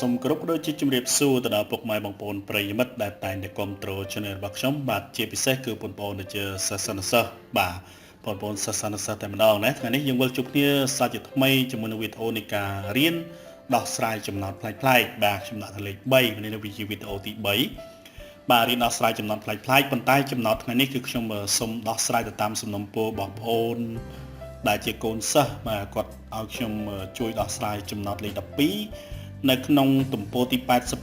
សូមគោរពដូចជាជំរាបសួរទៅដល់ពុកម៉ែបងប្អូនប្រិយមិត្តដែលតែងតែគ្រប់គ្រង Channel របស់ខ្ញុំបាទជាពិសេសគឺបងប្អូនដែលជាសិស្សនិស្សិតបាទបងប្អូនសិស្សនិស្សិតតែម្ដងណាថ្ងៃនេះយើងវិលជួបគ្នាសាជាថ្មីជាមួយនឹងវីដេអូនៃការរៀនដោះស្រាយចំណោទប្លែកៗបាទខ្ញុំដាក់លេខ3នេះវាជាវីដេអូទី3បាទរៀនដោះស្រាយចំណោទប្លែកៗប៉ុន្តែចំណោទថ្ងៃនេះគឺខ្ញុំសូមដោះស្រាយទៅតាមសំណុំពរបងប្អូនដែលជាកូនសិស្សបាទគាត់ឲ្យខ្ញុំជួយដោះស្រាយចំណោទលេខ12នៅក្នុងទំព័រទី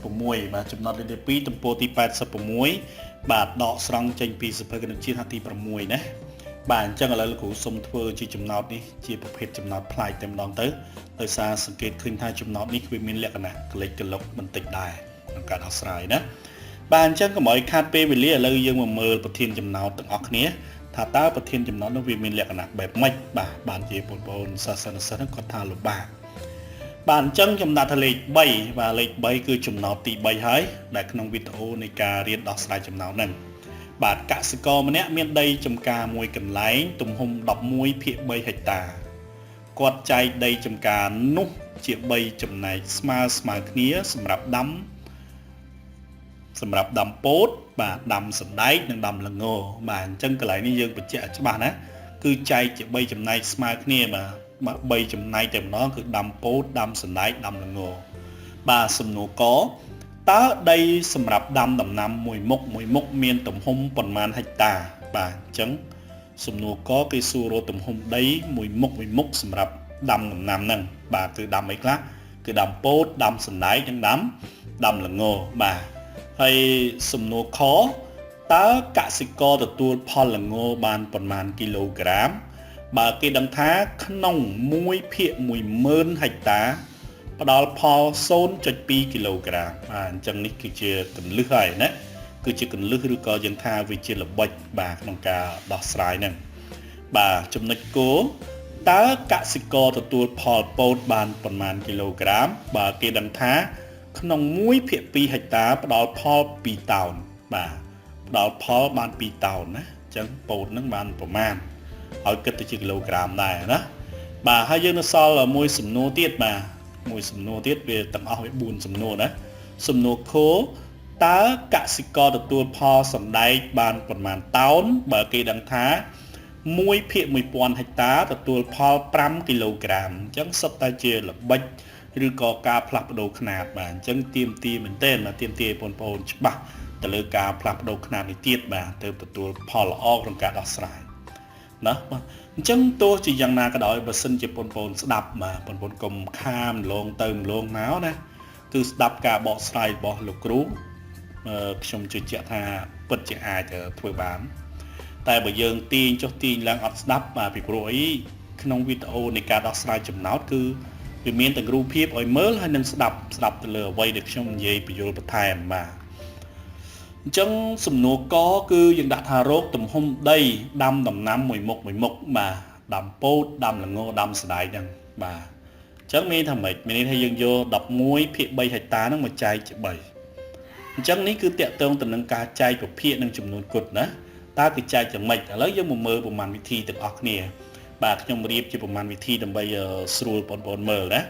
86បាទចំណុចលេខទី2ទំព័រទី86បាទដកស្រង់ចេញពីសភៅគណិតជាតិហត្ថទី6ណាបាទអញ្ចឹងឥឡូវលោកគ្រូសូមធ្វើជាចំណោទនេះជាប្រភេទចំណោទប្លែកតែម្ដងទៅដោយសារសង្កេតឃើញថាចំណោទនេះវាមានលក្ខណៈកលិចកលុកបន្តិចដែរក្នុងការដោះស្រាយណាបាទអញ្ចឹងកុំឲ្យខាតពេលវេលាឥឡូវយើងមកមើលប្រធានចំណោទទាំងអស់គ្នាថាតើប្រធានចំណោទនោះវាមានលក្ខណៈបែបម៉េចបាទបានជាបងប្អូនសិស្សនិស្សិតគាត់ថាលំបាកបាទអញ្ចឹងខ្ញុំដាក់ថាលេខ3បាទលេខ3គឺចំណោទទី3ហើយដែលក្នុងវីដេអូនៃការរៀនដោះស្រាយចំណោទហ្នឹងបាទកសិករម្នាក់មានដីចម្ការមួយកន្លែងទំហំ 11/3 ហិកតាគាត់ចែកដីចម្ការនោះជា3ចំណែកស្មើគ្នាសម្រាប់ដាំពោតបាទដាំសណ្ដែកនិងដាំល្ងបាទអញ្ចឹងកន្លែងនេះយើងបញ្ជាក់ច្បាស់ណាគឺចែកជា3ចំណែកស្មើគ្នាបាទ3ចំណែកតែម្ដងគឺដាំពោតដាំសណ្ដែកដាំល្ងបាទសំណួរកតើដីសម្រាប់ដាំដំណាំមួយមុខមានទំហំប៉ុន្មានហិកតាបាទអញ្ចឹងសំណួរកគេសួររកទំហំដីមួយមុខសម្រាប់ដាំដំណាំហ្នឹងបាទគឺដាំអីខ្លះគឺដាំពោតដាំសណ្ដែកនិងដាំល្ងបាទហើយសំណួរខតើកសិករទទួលផលល្ងបានប៉ុន្មានគីឡូក្រាមបើគេដឹងថាក្នុង1/10000ហិកតាផ្ដល់ផល 0.2 គីឡូក្រាមបាទអញ្ចឹងនេះគឺជាកន្លឹះហើយណាគឺជាកន្លឹះឬក៏យើងថាវាជាល្បិចបាទក្នុងការដោះស្រាយហ្នឹងបាទចំណុចគោលតើកសិករទទួលផលពោតបានប៉ុន្មានគីឡូក្រាមបើគេដឹងថាក្នុង1/2ហិកតាផ្ដល់ផល2តោនបាទផ្ដល់ផលបាន2តោនណាអញ្ចឹងពោតហ្នឹងបានប្រមាណឲ្យគិតទៅជាគីឡូក្រាមដែរណាបាទហើយយើងនៅសល់មួយសំណួរទៀតបាទមួយសំណួរទៀតវាទាំងអស់វា4សំណួរណាសំណួរខតើកសិករទទួលផលសណ្ដែកបានប៉ុន្មានតោនបើគេដឹងថា1/1000ហិកតាទទួលផល5គីឡូក្រាមអញ្ចឹងសុទ្ធតែជាល្បិចឬក៏ការផ្លាស់ប្ដូរຂະຫນាតបាទអញ្ចឹងទាមទារមែនទែនទាមទារបងប្អូនច្បាស់ទៅលើការផ្លាស់ប្ដូរຂະຫນាតនេះទៀតបាទទៅទទួលផលល្អក្នុងការដោះស្រាយណាបាទអញ្ចឹងទោះជាយ៉ាងណាក៏ដោយបើសិនជាបងប្អូនស្ដាប់បាទបងប្អូនកុំខាមលងទៅលងមកណាគឺស្ដាប់ការបកស្រាយរបស់លោកគ្រូខ្ញុំជឿជាក់ថាពិតជាអាចធ្វើបានតែបើយើងទាញចុះទាញឡើងអត់ស្ដាប់បាទពីព្រោះអីក្នុងវីដេអូនៃការដោះស្រាយចំណោទគឺវាមានទាំងរូបភាពឲ្យមើលហើយនឹងស្ដាប់ទៅលើអ្វីដែលខ្ញុំនិយាយបញ្យល់បន្ថែមបាទអញ្ចឹងសំណួរកគឺយើងដាក់ថារោគទំហំដីដាំដំណាំមួយមុខបាទដាំពោតដាំល្ងដាំសណ្ដែកហ្នឹងបាទអញ្ចឹងមានថាម៉េចមានន័យថាយើងយក11/3ហិកតាហ្នឹងមកចែកជា3អញ្ចឹងនេះគឺតកតងទៅនឹងការចែកប្រភេទនិងចំនួនគត់ណាតើគេចែកយ៉ាងម៉េចឥឡូវយើងមកមើលប្រមាណវិធីទាំងអស់គ្នាបាទខ្ញុំរៀបជាប្រមាណវិធីដើម្បីស្រួលបងប្អូនមើលណា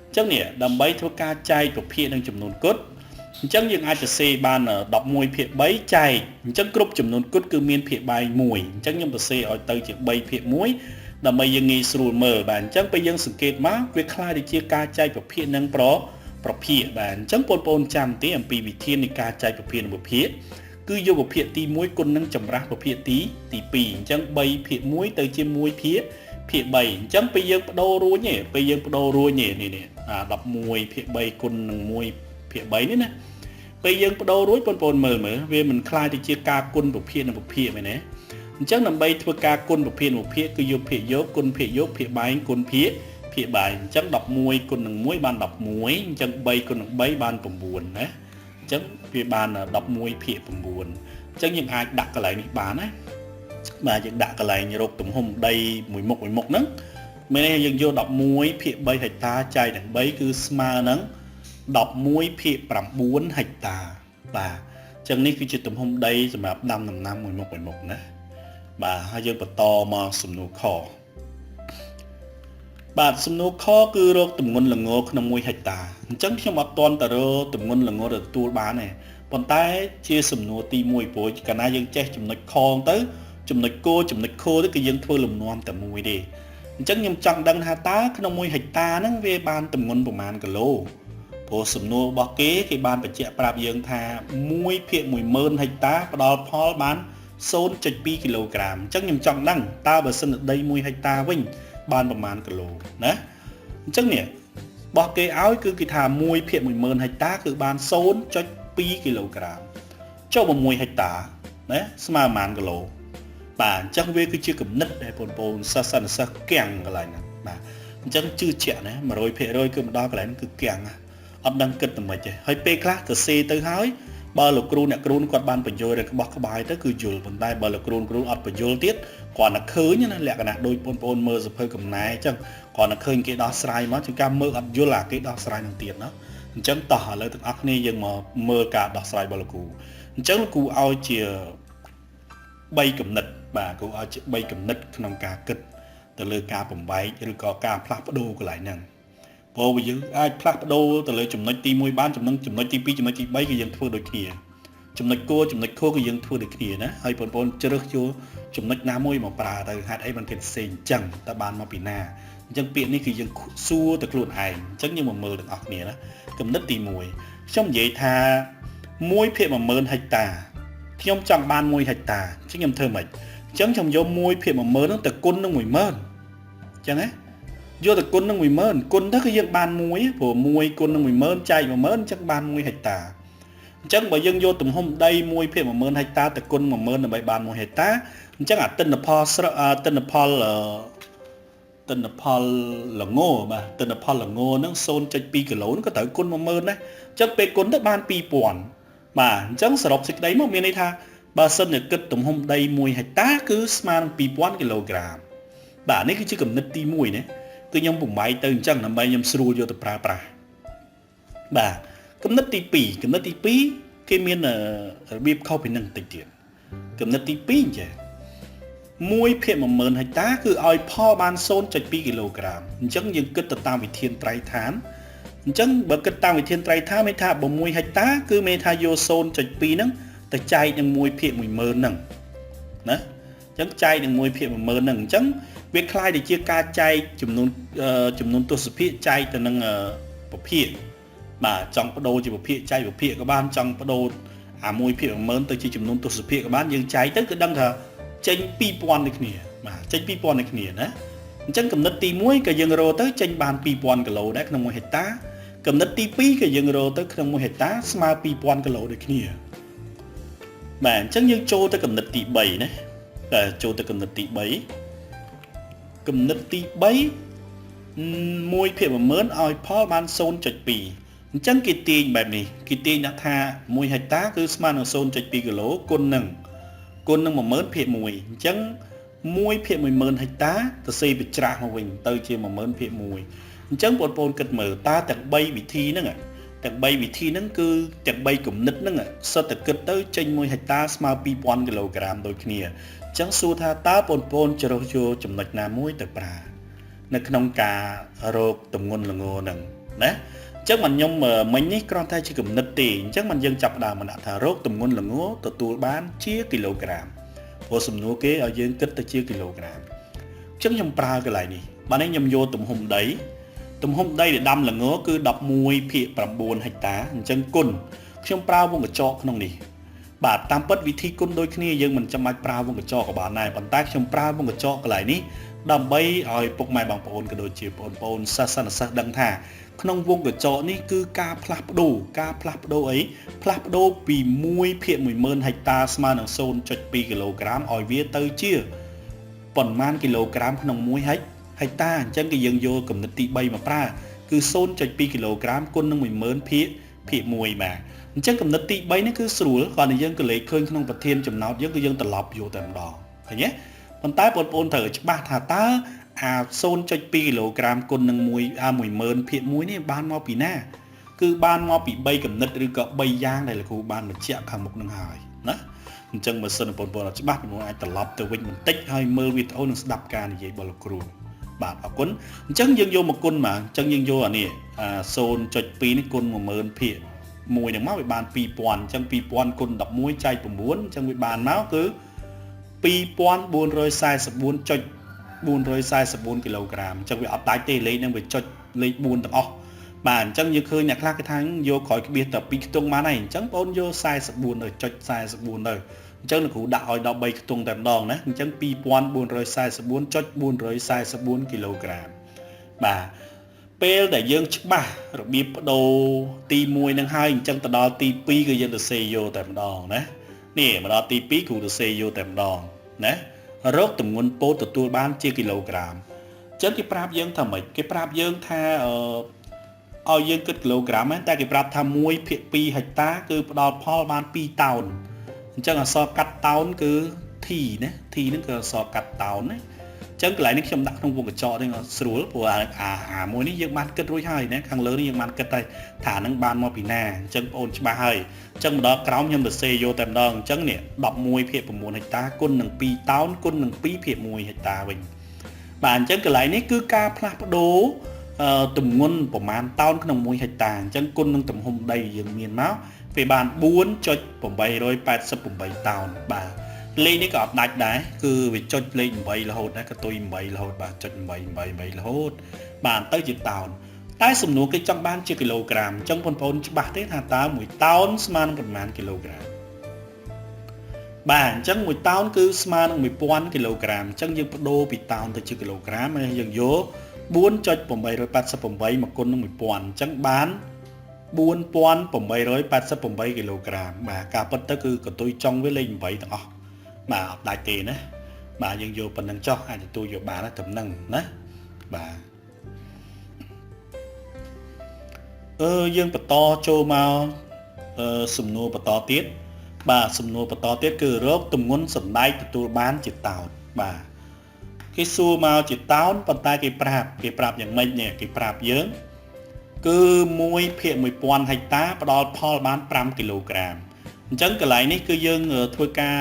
អញ្ចឹងនេះដើម្បីធ្វើការចែកប្រភេទនិងចំនួនគត់អញ្ចឹងយើងអាចសរសេរបាន11/3ចែកអញ្ចឹងគ្រប់ចំនួនគត់គឺមានភាគបែង1អញ្ចឹងខ្ញុំសរសេរឲ្យទៅជា3/1ដើម្បីយើងងាយស្រួលមើលបាទអញ្ចឹងពេលយើងសង្កេតមកវាคล้ายទៅជាការចែកប្រភេទនិងប្រភេទបាទអញ្ចឹងបងប្អូនចាំទេអំពីវិធីនៃការចែកប្រភេទនិងប្រភេទគឺយកប្រភេទទី1គុណនឹងចម្រាស់ប្រភេទទី2អញ្ចឹង3/1ទៅជា1/3អញ្ចឹងពេលយើងបដូររួចនេះនេះ11/3គុណនឹង1/3នេះណាពេលយើងបដូររួចបងប្អូនមើលវាមិនคล้ายទៅជាការគុណប្រភេទនិងប្រភេទមែនទេអញ្ចឹងដើម្បីធ្វើការគុណប្រភេទនិងប្រភេទគឺយកភាគយកគុណភាគយកភាគបែងគុណភាគបែងអញ្ចឹង11គុណនឹង1បាន11អញ្ចឹង3គុណនឹង3បាន9ណាអញ្ចឹងវាបាន11/9អញ្ចឹងយើងអាចដាក់កន្លែងនេះបានណាបាទយើងដាក់កន្លែងរោគទំហំដីមួយមុខហ្នឹងមានន័យថាយើងយក11/3ហិកតាចែកនឹង3គឺស្មើនឹង11/9ហិកតាបាទអញ្ចឹងនេះគឺជាទំហំដីសម្រាប់ដាំដំណាំមួយមុខណាបាទហើយយើងបន្តមកសំណួរខ បាទសំណួរខគឺរកទម្ងន់ល្ងក្នុង1ហិកតាអញ្ចឹងខ្ញុំអត់ទាន់តរទម្ងន់ល្ងទទួលបានទេប៉ុន្តែជាសំណួរទី1ព្រោះកាលណាយើងចេះចំណុចខទៅចំណុចគោចំណុចខទៅគឺយើងធ្វើលំនាំតែមួយទេអញ្ចឹងខ្ញុំចង់ដឹងថាតើក្នុង1ហិកតាហ្នឹងវាបានទម្ងន់ប្រមាណគីឡូព្រោះសំណួររបស់គេបានបញ្ជាក់ប្រាប់យើងថា1/10000ហិកតាផ្ដល់ផលបាន0.2គីឡូក្រាមអញ្ចឹងខ្ញុំចង់ដឹងតើបើសិនដី1ហិកតាវិញបានប្រមាណគីឡូណាអញ្ចឹងនេះបោះគេឲ្យគឺគេថា1/10000ហិកតាគឺបាន0.2គីឡូក្រាមចុះ6ហិកតាណាស្មើប្រមាណគីឡូបាទអញ្ចឹងវាគឺជាគំនិតដែលបងប្អូនសិស្សនិស្សិតគាំងកន្លែងហ្នឹងបាទអញ្ចឹងជឿជាក់ណា 100% គឺមកដល់កន្លែងគឺគាំងអត់ដឹងគិតតែម៉េចទេហើយពេលខ្លះទៅសេទៅហើយបើលោកគ្រូអ្នកគ្រូគាត់បានបញ្យល់របស់ក្បាយទៅគឺយល់ប៉ុន្តែបើលោកគ្រូអត់បញ្យល់ទៀតគាត់តែឃើញណាលក្ខណៈដូចបងប្អូនមើលសភៅកំណែអញ្ចឹងគាត់តែឃើញគេដោះស្រាយមកជាងការមើលអត់យល់អាគេដោះស្រាយនឹងទៀតណាអញ្ចឹងតោះឥឡូវទាំងអស់គ្នាយើងមកមើលការដោះស្រាយរបស់លោកគ្រូអញ្ចឹងលោកគ្រូឲ្យជា3គំនិតបាទគ្រូឲ្យជា3គំនិតក្នុងការគិតទៅលើការបំបែកឬក៏ការផ្លាស់ប្ដូរកន្លែងហ្នឹងព្រោះយើងអាចផ្លាស់ប្ដូរទៅលើចំណុចទី1បានចំណុចទី2ចំណុចទី3គឺយើងធ្វើដូចគ្នាចំណុចគោចំណុចខូគឺយើងធ្វើដូចគ្នាណាហើយបងប្អូនជ្រើសយកចំណុចណាមួយមកប្រើទៅហេតុអីបានគេផ្សេងអញ្ចឹងតើបានមកពីណាអញ្ចឹងពាក្យនេះគឺយើងសួរទៅខ្លួនឯងអញ្ចឹងយើងមកមើលទាំងអស់គ្នាណាគំនិតទី1ខ្ញុំនិយាយថា1/10000ហិកតាខ្ញុំចង់បាន1ហិកតាអញ្ចឹងខ្ញុំធ្វើម៉េចអញ្ចឹងខ្ញុំយក1/10000ហ្នឹងទៅគុណនឹង10000អញ្ចឹងណាយកទៅគុណនឹង10000គុណទៅគឺយើងបាន1ព្រោះ1គុណនឹង10000ចែក10000អញ្ចឹងបាន1ហិកតាអញ្ចឹងបើយើងយកទំហំដី1/10000ហិកតាទៅគុណ10000ដើម្បីបាន1ហិកតាអញ្ចឹងអាទិន្នផលទិន្នផលល្ងបាទទិន្នផលល្ងហ្នឹង 0.2 គីឡូហ្នឹងក៏ត្រូវគុណ10000ដែរអញ្ចឹងពេលគុណទៅបាន2000បាទអញ្ចឹងសរុបសេចក្តីមកមានន័យថាបើសិនជាគិតទំហំដី1ហិកតាគឺស្មើនឹង2000គីឡូក្រាមបាទនេះគឺជាគំនិតទី1ណាគឺខ្ញុំបំបែកទៅអញ្ចឹងដើម្បីខ្ញុំស្រួលយកទៅប្រើប្រាស់បាទគំនិតទី2គេមានរបៀបខុសពីនឹងបន្តិចទៀតគំនិតទី2ចា1/10000ហិកតាគឺឲ្យផលបាន0.2គីឡូក្រាមអញ្ចឹងយើងគិតទៅតាមវិធានត្រៃឋានអញ្ចឹងបើគិតតាមវិធានត្រៃឋានមានថាបើ1ហិកតាគឺមានថាយក 0.2 ហ្នឹងទៅចែកនឹង1/10000ហ្នឹងណាអញ្ចឹងចែកនឹង1/10000ហ្នឹងអញ្ចឹងវាคล้ายទៅជាការចែកចំនួនទស្សភាគចែកទៅនឹងពភាគបាទចង់បដូរជាពភាគចែកពភាគក៏បានចង់បដូរអា1/10000ទៅជាចំនួនទស្សភាគក៏បានយើងចែកទៅគឺដឹងថាចេញ2000ដូចគ្នាបាទចេញ2000ដូចគ្នាណាអញ្ចឹងគំនិតទី1ក៏យើងរកទៅចេញបាន2000គីឡូដែរក្នុង1ហិកតាគំនិតទី2ក៏យើងរកទៅក្នុង1ហិកតាស្មើ2000គីឡូដូចគ្នាបាទអញ្ចឹងយើងចូលទៅគំនិតទី3ណាតែចូលទៅគំនិតទី3គំនិតទី3 1/10000ឲ្យផលបាន 0.2 អញ្ចឹងគេទាញបែបនេះគេទាញដាក់ថា1ហិកតាគឺស្មើនឹង 0.2 គីឡូគុណនឹង10000/1អញ្ចឹង1/10000ហិកតាទៅសេបច្រាស់មកវិញទៅជា10000/1អញ្ចឹងបងប្អូនគិតមើលតើទាំង3វិធីហ្នឹងគឺទាំង3គំនិតហ្នឹងសិតតែគិតទៅចេញ1ហិកតាស្មើ2000គីឡូក្រាមដូចគ្នាអញ្ចឹងសួរថាតើបងប្អូនជ្រើសយកចំណុចណាមួយទៅប្រើនៅក្នុងការរកទម្ងន់ល្ងហ្នឹងណាអញ្ចឹងមិនខ្ញុំមិញនេះគ្រាន់តែជាគំនិតទេអញ្ចឹងមិនយើងចាប់ដើមមកដាក់ថារកទម្ងន់ល្ងទទួលបានជាគីឡូក្រាមព្រោះសំណួរគេឲ្យយើងគិតទៅជាគីឡូក្រាមអញ្ចឹងខ្ញុំប្រើកន្លែងនេះបាទនេះខ្ញុំយកទំហំដីដែលដាំល្ងគឺ 11/9 ហិកតាអញ្ចឹងគុណខ្ញុំប្រើវងកញ្ចក់ក្នុងនេះបាទតាមពិតវិធីគុណដូចគ្នាយើងមិនចាំបាច់ប្រើវងកញ្ចក់ក៏បានដែរប៉ុន្តែខ្ញុំប្រើវងកញ្ចក់កន្លែងនេះដើម្បីឲ្យពុកម៉ែបងប្អូនក៏ដូចជាបងប្អូនសិស្សដឹងថាក្នុងវងកញ្ចក់នេះគឺការផ្លាស់ប្ដូរផ្លាស់ប្ដូរពី1/10000ហិកតាស្មើនឹង 0.2 គីឡូក្រាមឲ្យវាទៅជាប៉ុន្មានគីឡូក្រាមក្នុង1ហិកតាអញ្ចឹងគឺយើងយកគំនិតទី3មកប្រើគឺ 0.2 គីឡូក្រាមគុណនឹង10000/1បាទអញ្ចឹងគំនិតទី3នេះគឺស្រួលគាត់តែយើងក៏លេខឃើញក្នុងប្រធានចំណោទយើងគឺយើងត្រឡប់យកតែម្ដងឃើញទេប៉ុន្តែបងប្អូនត្រូវច្បាស់ថាតើអា 0.2 គីឡូក្រាមគុណនឹង10000/1នេះបានមកពីណាគឺបានមកពី3គំនិតឬក៏3យ៉ាងដែលលោកគ្រូបានបញ្ជាក់ខាងមុខនឹងហើយណាអញ្ចឹងបើសិនបងប្អូនអត់ច្បាស់បងប្អូនអាចត្រឡប់ទៅវិញបន្តិចហើយមើលវីដេអូនិងស្ដាប់ការនិយាយរបស់លោកគ្រូ បាទអរគុណអញ្ចឹងយើងយកមកគុណមកអញ្ចឹងយើងយកអានេះ0.2 នេះគុណ 10000 ភាគមួយហ្នឹងមកវាបាន 2000 អញ្ចឹង 2000 គុណ 11 ចែក 9 អញ្ចឹងវាបានមកគឺ 2444.444 គីឡូក្រាមអញ្ចឹងវាអត់ដាច់ទេលេខហ្នឹងវាចុចលេខ 4 ទាំងអស់បាទអញ្ចឹងយើងឃើញអ្នកខ្លះគេថាយកក្រោយក្បៀសតែ2ខ្ទង់បានហើយអញ្ចឹងបងយក44ទៅចុច44ទៅអញ្ចឹងលោកគ្រូដាក់ឲ្យដល់3ខ្ទង់តែម្ដងណាអញ្ចឹង 2444.444 គីឡូក្រាមបាទពេលដែលយើងច្បាស់របៀបបដូរទី1នឹងហើយអញ្ចឹងទៅដល់ទី2គឺយើងទៅសេយកតែម្ដងណានេះមកដល់ទី2គ្រូទៅសេយកតែម្ដងណារកទម្ងន់ពោតទទួលបានជាគីឡូក្រាមអញ្ចឹងគេប្រាប់យើងថាម៉េចគេប្រាប់យើងថាឲ្យយើងគិតគីឡូក្រាមតែគេប្រាប់ថា1ភាគ2ហិកតាគឺផ្ដល់ផលបាន2តោនអញ្ចឹងអក្សរកាត់តោនគឺ T ណា T ហ្នឹងគឺអក្សរកាត់តោនណាអញ្ចឹងកន្លែងនេះខ្ញុំដាក់ក្នុងវងកញ្ចក់នេះស្រួលព្រោះអាមួយនេះយើងបានគិតរួចហើយណាខាងលើនេះយើងបានគិតហើយថានឹងបានមកពីណាអញ្ចឹងបងអូនច្បាស់ហើយអញ្ចឹងមកដល់ក្រោមខ្ញុំទៅសេយកតែម្ដងអញ្ចឹងនេះ11ភាគ9ហិកតាគុណនឹង2តោនគុណនឹង2ភាគ1ហិកតាវិញបាទអញ្ចឹងកន្លែងនេះគឺការផ្លាស់ប្ដូរទម្ងន់ប្រមាណតោនក្នុង1ហិកតាអញ្ចឹងគុណនឹងទំហំដីយើងមានមកវាបាន 4.888 តោនបាទលេខនេះក៏អត់ដាច់ដែរគឺវាចុចលេខ8រហូតដែរកតុយ8រហូតបាទចុច8រហូតបានទៅជាតោនតែសំណួរគេចង់បានជាគីឡូក្រាមអញ្ចឹងបងប្អូនច្បាស់ទេថាតើ1តោនស្មើនឹងប្រមាណគីឡូក្រាមបាទអញ្ចឹង1តោនគឺស្មើនឹង1000គីឡូក្រាមអញ្ចឹងយើងបដូរពីតោនទៅជាគីឡូក្រាមហើយយើងយក 4.888 មកគុណនឹង 1000 អញ្ចឹងបាន 4888 គីឡូក្រាមបាទការពិតទៅគឺកតុយចុងវាលេខ8ទាំងអស់បាទអត់ដាច់ទេណាបាទយើងយកប៉ុណ្្នឹងចុះអាចទទួលយកបានត្រឹមហ្នឹងណាបាទយើងបន្តចូលមកសំណួរបន្តទៀតបាទសំណួរបន្តទៀតគឺរកទម្ងន់សណ្ដែកទទួលបានជាតោនបាទគេសួរមកជាតោនប៉ុន្តែគេប្រាប់យ៉ាងម៉េចនេះគេប្រាប់យើងគឺ1ភាគ 1000 ហិកតាផ្ដល់ផលបាន5គីឡូក្រាមអញ្ចឹងកន្លែងនេះគឺយើងធ្វើការ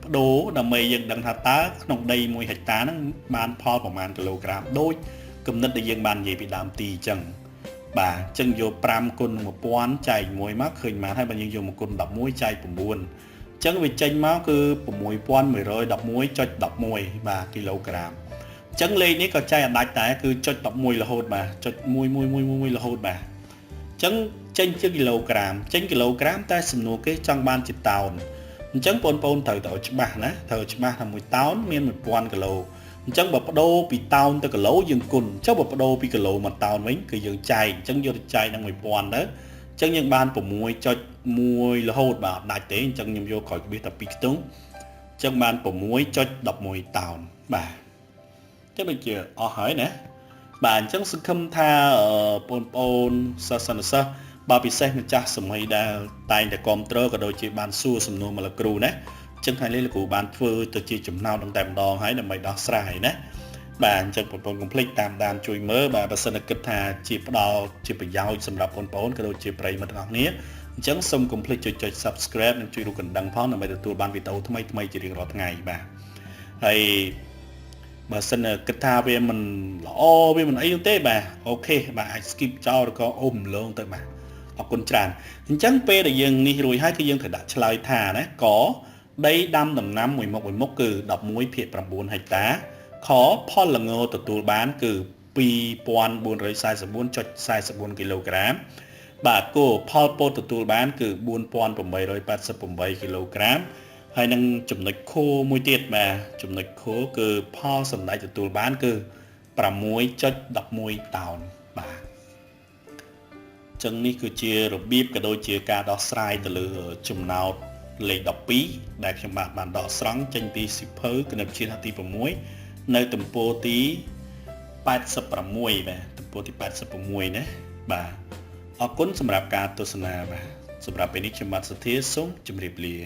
បដូរដើម្បីយើងដឹងថាតើក្នុងដី1ហិកតាហ្នឹងបានផលប្រមាណគីឡូក្រាមដូចគំនិតដែលយើងបាននិយាយពីដើមទីអញ្ចឹងបាទអញ្ចឹងយក5គុណ1000ចែក1មកឃើញបានហើយបើយើងយក1គុណ11ចែក9អញ្ចឹងវាចេញមកគឺ 6111.11 បាទគីឡូក្រាមអញ្ចឹងលេខនេះក៏ចែកអត់ដាច់ដែរគឺចុច11រហូតបាទចុច111រហូតបាទអញ្ចឹងចេញជាគីឡូក្រាមចេញគីឡូក្រាមតែសំណួរគេចង់បានជាតោនអញ្ចឹងបងប្អូនត្រូវទៅច្បាស់ណាត្រូវច្បាស់ថា1តោនមាន1000គីឡូអញ្ចឹងបើបដូរពីតោនទៅគីឡូយើងគុណចុះបើបដូរពីគីឡូមកតោនវិញគឺយើងចែកអញ្ចឹងយកទៅចែកនឹង1000ទៅអញ្ចឹងយើងបាន 6.1 រហូតបាទអត់ដាច់ទេអញ្ចឹងខ្ញុំយកក្រោយក្បៀសតែ2ខ្ទង់អញ្ចឹងបាន 6.11 តោនបាទចឹងដូចជាអស់ហើយណាបាទអញ្ចឹងសង្ឃឹមថាបងប្អូនសិស្សនិស្សិតបាទពិសេសម្ចាស់សម័យដែលតែងតែគាំទ្រក៏ដូចជាបានសួរសំណួរមកលោកគ្រូណាអញ្ចឹងថ្ងៃនេះលោកគ្រូបានធ្វើទៅជាចំណោទតែម្ដងហើយដើម្បីដោះស្រាយណាបាទអញ្ចឹងបងប្អូនកុំភ្លេចតាមដានជួយមើលបាទបើសិនតែគិតថាជាផ្ដល់ជាប្រយោជន៍សម្រាប់បងប្អូនក៏ដូចជាប្រិយមិត្តទាំងអស់គ្នាអញ្ចឹងសូមកុំភ្លេចចុច Subscribe និងជួយរូបកណ្ដឹងផងដើម្បីទទួលបានវីដេអូថ្មីៗជារៀងរាល់ថ្ងៃបាទហើយបើសិនគិតថាវាមិនល្អវាមិនអីទេបាទអូខេបាទអាច skip ចោលឬក៏អូមលងទៅបាទអរគុណច្រើនអញ្ចឹងពេលដែលយើងនេះរួចហើយគឺយើងត្រូវដាក់ឆ្លើយថាណាកដីដាំដំណាំមួយមុខគឺ11ភាគ9ហិកតាខផលល្ងទទួលបានគឺ2444.44 គីឡូក្រាមបាទគោផលពោតទទួលបានគឺ4888 គីឡូក្រាមហើយនឹងចំណុចខមួយទៀតបាទចំណុចខគឺផលសណ្ដែកទទួលបានគឺ 6.11 តោនបាទចឹងនេះគឺជារបៀបក៏ដូចជាការដោះស្រាយទៅលើចំណោទលេខ12ដែលខ្ញុំបានដកស្រង់ចេញពីសៀវភៅគណិតវិទ្យាថ្នាក់ទី6នៅទំព័រទី86បាទទំព័រទី86ណាបាទអរគុណសម្រាប់ការទស្សនាបាទសម្រាប់ពេលនេះខ្ញុំបាទសុធាសូមជម្រាបលា